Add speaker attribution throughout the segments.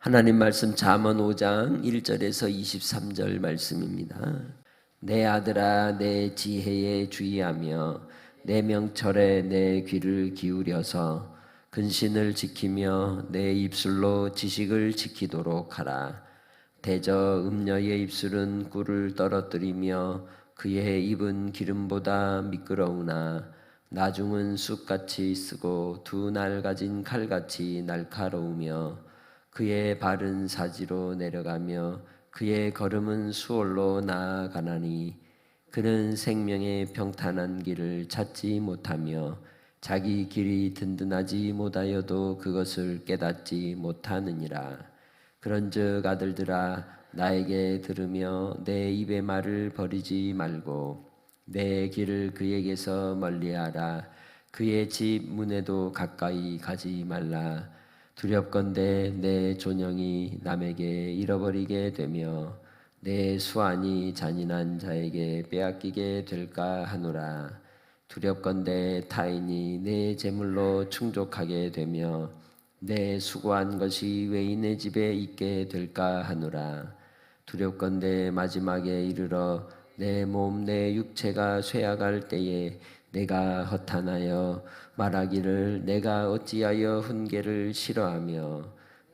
Speaker 1: 하나님 말씀 잠언 5장 1절에서 23절 말씀입니다. 내 아들아 내 지혜에 주의하며 내 명철에 내 귀를 기울여서 근신을 지키며 내 입술로 지식을 지키도록 하라. 대저 음녀의 입술은 꿀을 떨어뜨리며 그의 입은 기름보다 미끄러우나 나중은 쑥같이 쓰고 두 날 가진 칼같이 날카로우며 그의 발은 사지로 내려가며 그의 걸음은 수월로 나아가나니 그는 생명의 평탄한 길을 찾지 못하며 자기 길이 든든하지 못하여도 그것을 깨닫지 못하느니라. 그런즉 아들들아 나에게 들으며 내 입의 말을 버리지 말고 내 길을 그에게서 멀리하라. 그의 집 문에도 가까이 가지 말라. 두렵건대 내 존영이 남에게 잃어버리게 되며 내 수완이 잔인한 자에게 빼앗기게 될까 하노라. 두렵건대 타인이 내 재물로 충족하게 되며 내 수고한 것이 외인의 집에 있게 될까 하노라. 두렵건대 마지막에 이르러 내 몸 내 육체가 쇠약할 때에 내가 허탄하여 말하기를 내가 어찌하여 훈계를 싫어하며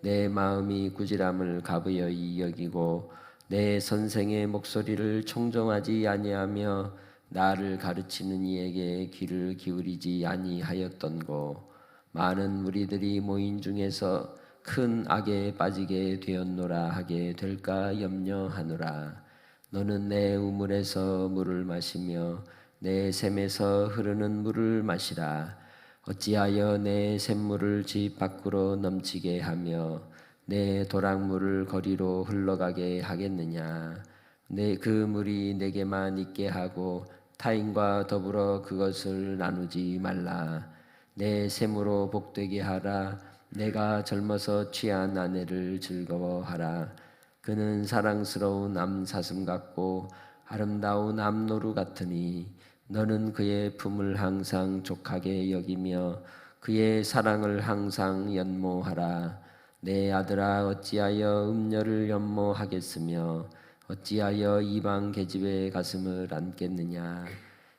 Speaker 1: 내 마음이 구질함을 가부여이 여기고 내 선생의 목소리를 청종하지 아니하며 나를 가르치는 이에게 귀를 기울이지 아니하였던고. 많은 무리들이 모인 중에서 큰 악에 빠지게 되었노라 하게 될까 염려하노라. 너는 내 우물에서 물을 마시며 내 샘에서 흐르는 물을 마시라. 어찌하여 내 샘물을 집 밖으로 넘치게 하며 내 도랑물을 거리로 흘러가게 하겠느냐. 내 그 물이 내게만 있게 하고 타인과 더불어 그것을 나누지 말라. 내 샘으로 복되게 하라. 내가 젊어서 취한 아내를 즐거워하라. 그는 사랑스러운 암사슴 같고 아름다운 암노루 같으니 너는 그의 품을 항상 족하게 여기며 그의 사랑을 항상 연모하라. 내 아들아 어찌하여 음녀를 연모하겠으며 어찌하여 이방 계집의 가슴을 안겠느냐.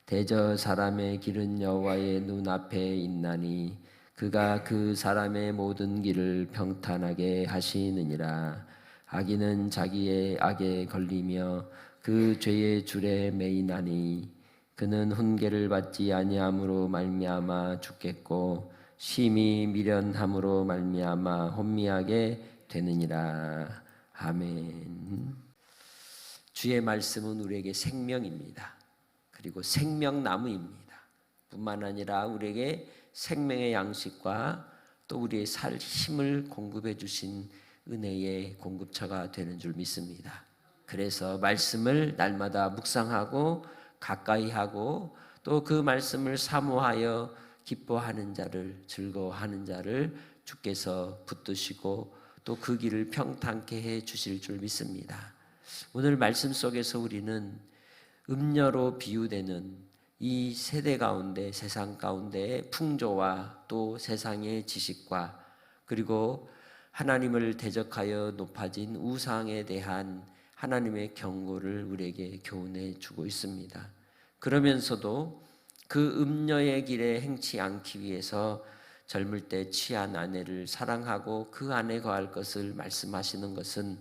Speaker 1: 대저 사람의 길은 여호와의 눈앞에 있나니 그가 그 사람의 모든 길을 평탄하게 하시느니라. 악인은 자기의 악에 걸리며 그 죄의 줄에 매이나니 그는 훈계를 받지 아니함으로 말미암아 죽겠고 심히 미련함으로 말미암아 혼미하게 되느니라. 아멘. 주의 말씀은 우리에게 생명입니다. 그리고 생명나무입니다. 뿐만 아니라 우리에게 생명의 양식과 또 우리의 살 힘을 공급해 주신 은혜의 공급처가 되는 줄 믿습니다. 그래서 말씀을 날마다 묵상하고 가까이 하고 또 그 말씀을 사모하여 기뻐하는 자를, 즐거워하는 자를 주께서 붙드시고 또 그 길을 평탄케 해 주실 줄 믿습니다. 오늘 말씀 속에서 우리는 음녀로 비유되는 이 세대 가운데, 세상 가운데의 풍조와 또 세상의 지식과 그리고 하나님을 대적하여 높아진 우상에 대한 하나님의 경고를 우리에게 교훈해 주고 있습니다. 그러면서도 그 음녀의 길에 행치 않기 위해서 젊을 때 취한 아내를 사랑하고 그 안에 거할 것을 말씀하시는 것은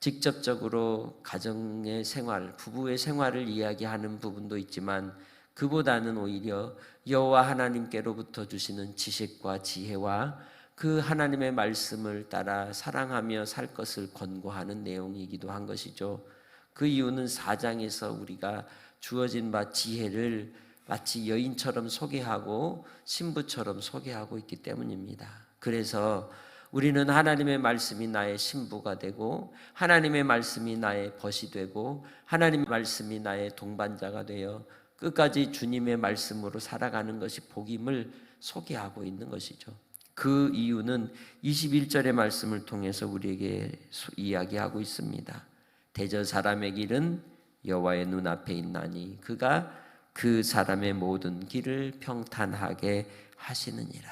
Speaker 1: 직접적으로 가정의 생활, 부부의 생활을 이야기하는 부분도 있지만 그보다는 오히려 여호와 하나님께로부터 주시는 지식과 지혜와 그 하나님의 말씀을 따라 사랑하며 살 것을 권고하는 내용이기도 한 것이죠. 그 이유는 4장에서 우리가 주어진 바 지혜를 마치 여인처럼 소개하고 신부처럼 소개하고 있기 때문입니다. 그래서 우리는 하나님의 말씀이 나의 신부가 되고 하나님의 말씀이 나의 벗이 되고 하나님의 말씀이 나의 동반자가 되어 끝까지 주님의 말씀으로 살아가는 것이 복임을 소개하고 있는 것이죠. 그 이유는 21절의 말씀을 통해서 우리에게 이야기하고 있습니다. 대저 사람의 길은 여호와의 눈앞에 있나니 그가 그 사람의 모든 길을 평탄하게 하시느니라.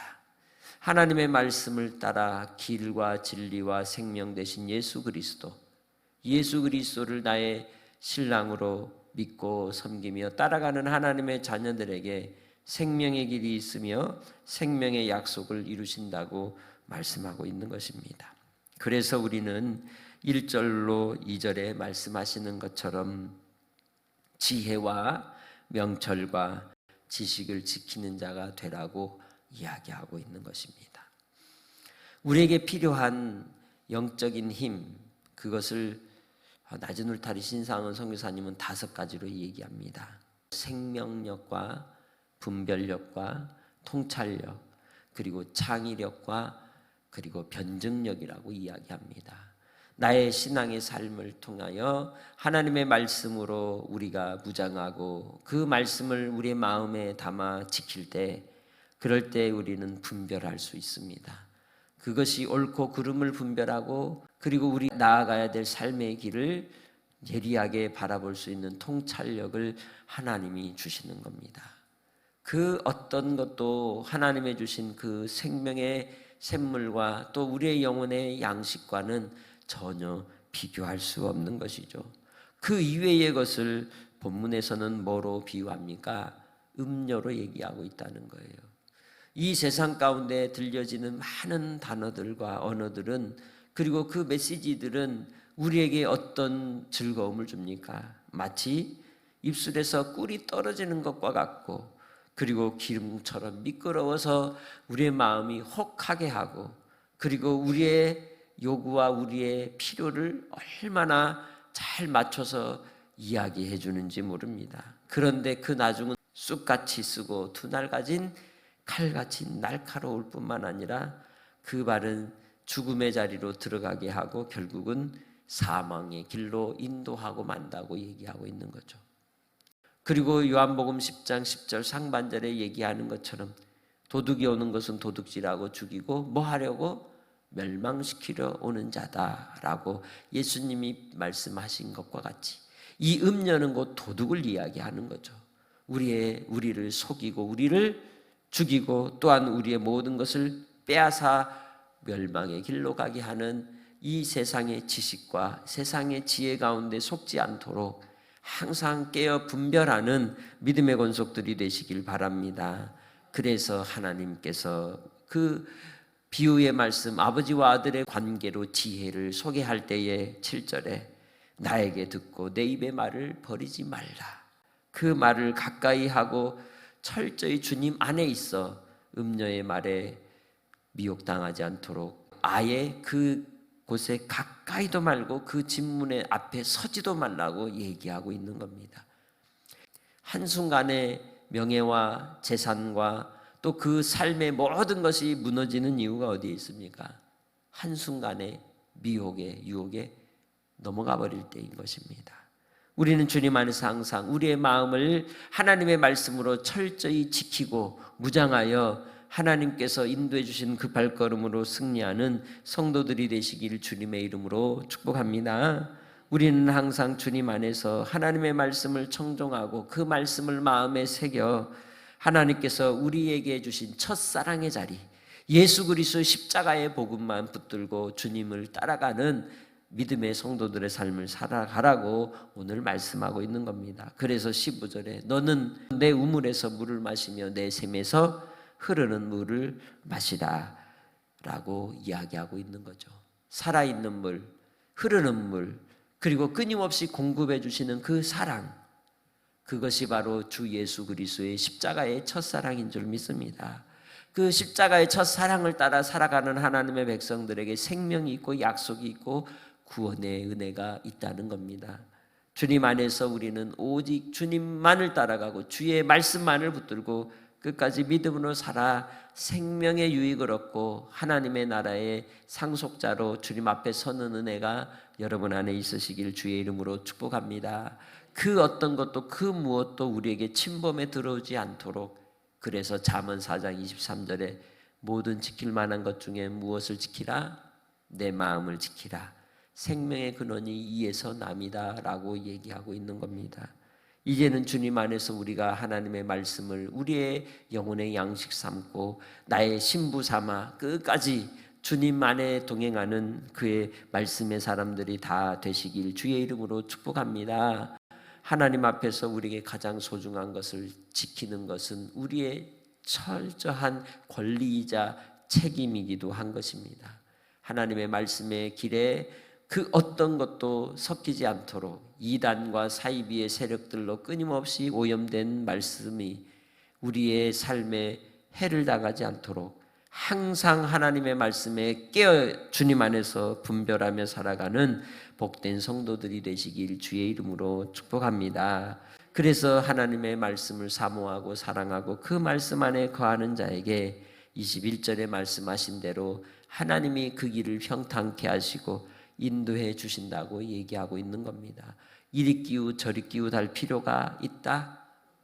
Speaker 1: 하나님의 말씀을 따라 길과 진리와 생명 되신 예수 그리스도를 나의 신랑으로 믿고 섬기며 따라가는 하나님의 자녀들에게 생명의 길이 있으며 생명의 약속을 이루신다고 말씀하고 있는 것입니다. 그래서 우리는 1절로 2절에 말씀하시는 것처럼 지혜와 명철과 지식을 지키는 자가 되라고 이야기하고 있는 것입니다. 우리에게 필요한 영적인 힘, 그것을 낮은 울타리 신상원 선교사님은 5가지로 얘기합니다. 생명력과 분별력과 통찰력, 그리고 창의력과 그리고 변증력이라고 이야기합니다. 나의 신앙의 삶을 통하여 하나님의 말씀으로 우리가 무장하고 그 말씀을 우리의 마음에 담아 지킬 때, 그럴 때 우리는 분별할 수 있습니다. 그것이 옳고 그름을 분별하고 그리고 우리 나아가야 될 삶의 길을 예리하게 바라볼 수 있는 통찰력을 하나님이 주시는 겁니다. 그 어떤 것도 하나님의 주신 그 생명의 샘물과 또 우리의 영혼의 양식과는 전혀 비교할 수 없는 것이죠. 그 이외의 것을 본문에서는 뭐로 비유합니까? 음료로 얘기하고 있다는 거예요. 이 세상 가운데 들려지는 많은 단어들과 언어들은, 그리고 그 메시지들은 우리에게 어떤 즐거움을 줍니까? 마치 입술에서 꿀이 떨어지는 것과 같고, 그리고 기름처럼 미끄러워서 우리의 마음이 혹하게 하고, 그리고 우리의 요구와 우리의 필요를 얼마나 잘 맞춰서 이야기해 주는지 모릅니다. 그런데 그 나중은 쑥같이 쓰고 두 날 가진 칼같이 날카로울 뿐만 아니라 그 말은 죽음의 자리로 들어가게 하고 결국은 사망의 길로 인도하고 만다고 얘기하고 있는 거죠. 그리고 요한복음 10장 10절 상반절에 얘기하는 것처럼 도둑이 오는 것은 도둑질하고 죽이고 뭐 하려고? 멸망시키려 오는 자다라고 예수님이 말씀하신 것과 같이 이 음녀는 곧 도둑을 이야기하는 거죠. 우리를 속이고 우리를 죽이고 또한 우리의 모든 것을 빼앗아 멸망의 길로 가게 하는 이 세상의 지식과 세상의 지혜 가운데 속지 않도록 항상 깨어 분별하는 믿음의 권속들이 되시길 바랍니다. 그래서 하나님께서 그 비유의 말씀, 아버지와 아들의 관계로 지혜를 소개할 때에 7절에 나에게 듣고 내 입의 말을 버리지 말라. 그 말을 가까이 하고 철저히 주님 안에 있어 음녀의 말에 미혹당하지 않도록 아예 그 곳에 가까이도 말고 그 집문의 앞에 서지도 말라고 얘기하고 있는 겁니다. 한순간에 명예와 재산과 또 그 삶의 모든 것이 무너지는 이유가 어디에 있습니까? 한순간에 미혹에 유혹에 넘어가 버릴 때인 것입니다. 우리는 주님 안에서 항상 우리의 마음을 하나님의 말씀으로 철저히 지키고 무장하여 하나님께서 인도해 주신 그 발걸음으로 승리하는 성도들이 되시길 주님의 이름으로 축복합니다. 우리는 항상 주님 안에서 하나님의 말씀을 청종하고 그 말씀을 마음에 새겨 하나님께서 우리에게 주신 첫사랑의 자리, 예수 그리스도의 십자가의 복음만 붙들고 주님을 따라가는 믿음의 성도들의 삶을 살아가라고 오늘 말씀하고 있는 겁니다. 그래서 15절에 너는 내 우물에서 물을 마시며 내 샘에서 흐르는 물을 마시라 라고 이야기하고 있는 거죠. 살아있는 물, 흐르는 물, 그리고 끊임없이 공급해 주시는 그 사랑, 그것이 바로 주 예수 그리스도의 십자가의 첫사랑인 줄 믿습니다. 그 십자가의 첫사랑을 따라 살아가는 하나님의 백성들에게 생명이 있고 약속이 있고 구원의 은혜가 있다는 겁니다. 주님 안에서 우리는 오직 주님만을 따라가고 주의 말씀만을 붙들고 끝까지 믿음으로 살아 생명의 유익을 얻고 하나님의 나라의 상속자로 주님 앞에 서는 은혜가 여러분 안에 있으시길 주의 이름으로 축복합니다. 그 어떤 것도 그 무엇도 우리에게 침범에 들어오지 않도록, 그래서 잠언 4장 23절에 모든 지킬 만한 것 중에 무엇을 지키라? 내 마음을 지키라. 생명의 근원이 이에서 남이다 라고 얘기하고 있는 겁니다. 이제는 주님 안에서 우리가 하나님의 말씀을 우리의 영혼의 양식 삼고 나의 신부 삼아 끝까지 주님 안에 동행하는 그의 말씀의 사람들이 다 되시길 주의 이름으로 축복합니다. 하나님 앞에서 우리에게 가장 소중한 것을 지키는 것은 우리의 철저한 권리이자 책임이기도 한 것입니다. 하나님의 말씀의 길에 그 어떤 것도 섞이지 않도록 이단과 사이비의 세력들로 끊임없이 오염된 말씀이 우리의 삶에 해를 당하지 않도록 항상 하나님의 말씀에 깨어 주님 안에서 분별하며 살아가는 복된 성도들이 되시길 주의 이름으로 축복합니다. 그래서 하나님의 말씀을 사모하고 사랑하고 그 말씀 안에 거하는 자에게 21절에 말씀하신 대로 하나님이 그 길을 평탄케 하시고 인도해 주신다고 얘기하고 있는 겁니다. 이리 끼우 저리 끼우달 필요가 있다?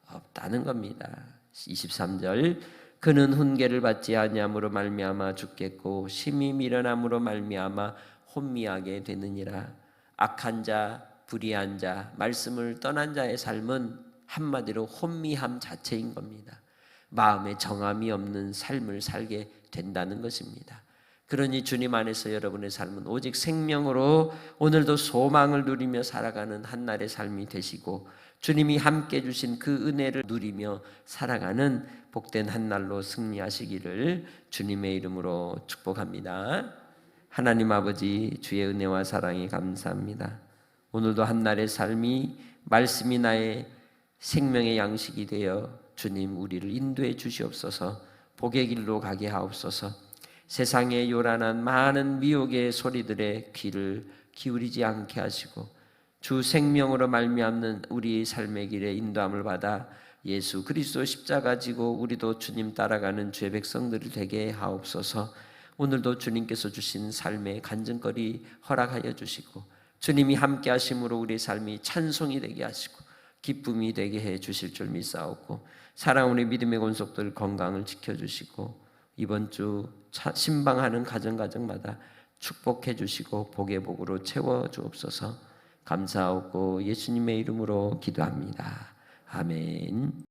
Speaker 1: 없다는 겁니다. 23절 그는 훈계를 받지 아니함으로 말미암아 죽겠고 심히 미련함으로 말미암아 혼미하게 되느니라. 악한 자, 불의한 자, 말씀을 떠난 자의 삶은 한마디로 혼미함 자체인 겁니다. 마음에 정함이 없는 삶을 살게 된다는 것입니다. 그러니 주님 안에서 여러분의 삶은 오직 생명으로 오늘도 소망을 누리며 살아가는 한날의 삶이 되시고 주님이 함께 주신 그 은혜를 누리며 살아가는 복된 한날로 승리하시기를 주님의 이름으로 축복합니다. 하나님 아버지 주의 은혜와 사랑이 감사합니다. 오늘도 한날의 삶이 말씀이 나의 생명의 양식이 되어 주님 우리를 인도해 주시옵소서. 복의 길로 가게 하옵소서. 세상의 요란한 많은 미혹의 소리들의 귀를 기울이지 않게 하시고 주 생명으로 말미암는 우리의 삶의 길에 인도함을 받아 예수 그리스도 십자가 지고 우리도 주님 따라가는 주의 백성들이 되게 하옵소서. 오늘도 주님께서 주신 삶의 간증거리 허락하여 주시고 주님이 함께 하심으로 우리의 삶이 찬송이 되게 하시고 기쁨이 되게 해 주실 줄 믿사옵고 사랑하는 우리 믿음의 권속들 건강을 지켜주시고 이번 주 신방하는 가정마다 축복해 주시고 복의 복으로 채워 주옵소서. 감사하고 예수님의 이름으로 기도합니다. 아멘.